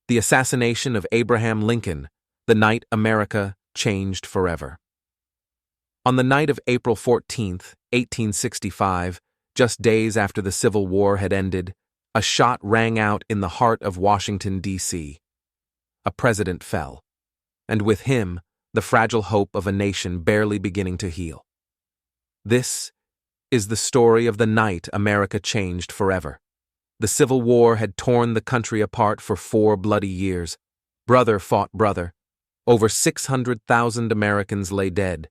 The assassination of Abraham Lincoln, the night America changed forever. On the night of April 14, 1865, just days after the Civil War had ended, a shot rang out in the heart of Washington, D.C. A president fell, and with him, the fragile hope of a nation barely beginning to heal. This is the story of the night America changed forever. The Civil War had torn the country apart for 4 bloody years. Brother fought brother. Over 600,000 Americans lay dead.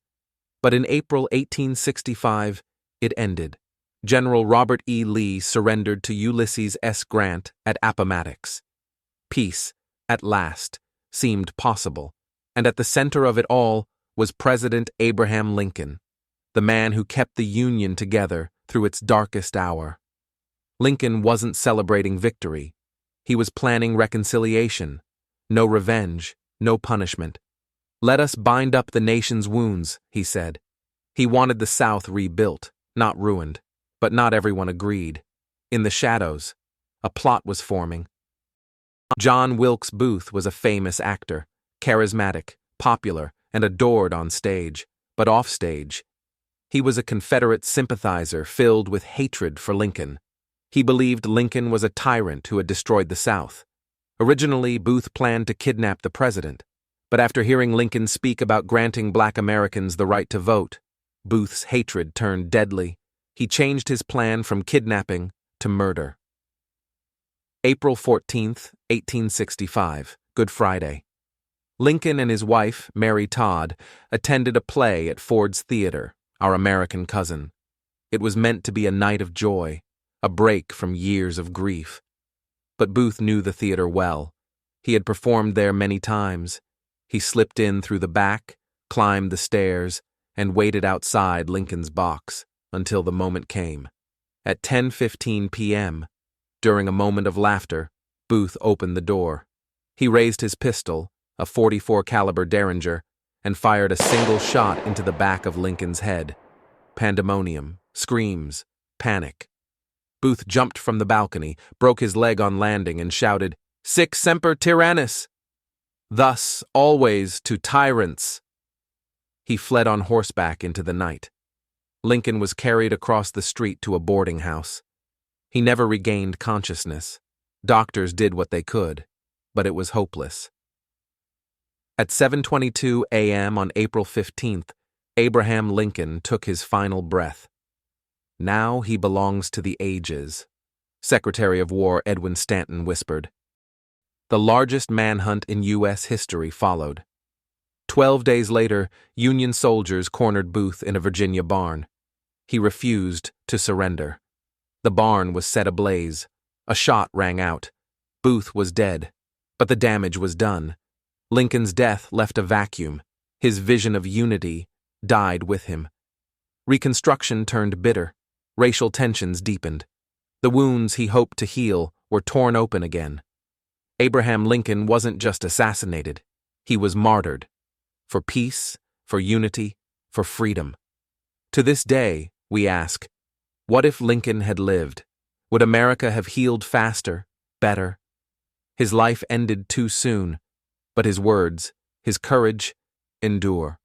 But in April 1865, it ended. General Robert E. Lee surrendered to Ulysses S. Grant at Appomattox. Peace, at last, seemed possible, and at the center of it all was President Abraham Lincoln, the man who kept the Union together through its darkest hour. Lincoln wasn't celebrating victory. He was planning reconciliation. No revenge, no punishment. "Let us bind up the nation's wounds," he said. He wanted the South rebuilt, not ruined. But not everyone agreed. In the shadows, a plot was forming. John Wilkes Booth was a famous actor, charismatic, popular, and adored on stage, but off stage. He was a Confederate sympathizer filled with hatred for Lincoln. He believed Lincoln was a tyrant who had destroyed the South. Originally, Booth planned to kidnap the president, but after hearing Lincoln speak about granting Black Americans the right to vote, Booth's hatred turned deadly. He changed his plan from kidnapping to murder. April 14, 1865, Good Friday. Lincoln and his wife, Mary Todd, attended a play at Ford's Theater, our American cousin. It was meant to be a night of joy, a break from years of grief. But Booth knew the theater well. He had performed there many times. He slipped in through the back, climbed the stairs, and waited outside Lincoln's box until the moment came. At 10:15 p.m., during a moment of laughter, Booth opened the door. He raised his pistol, a .44 caliber Derringer, and fired a single shot into the back of Lincoln's head. Pandemonium, screams, panic. Booth jumped from the balcony, broke his leg on landing, and shouted, "Sic semper tyrannis! Thus always to tyrants!" He fled on horseback into the night. Lincoln was carried across the street to a boarding house. He never regained consciousness. Doctors did what they could, but it was hopeless. At 7:22 a.m. on April 15th, Abraham Lincoln took his final breath. "Now he belongs to the ages," Secretary of War Edwin Stanton whispered. The largest manhunt in U.S. history followed. 12 days later, Union soldiers cornered Booth in a Virginia barn. He refused to surrender. The barn was set ablaze. A shot rang out. Booth was dead, but the damage was done. Lincoln's death left a vacuum. His vision of unity died with him. Reconstruction turned bitter. Racial tensions deepened. The wounds he hoped to heal were torn open again. Abraham Lincoln wasn't just assassinated. He was martyred. For peace, for unity, for freedom. To this day, we ask, what if Lincoln had lived? Would America have healed faster, better? His life ended too soon, but his words, his courage, endure.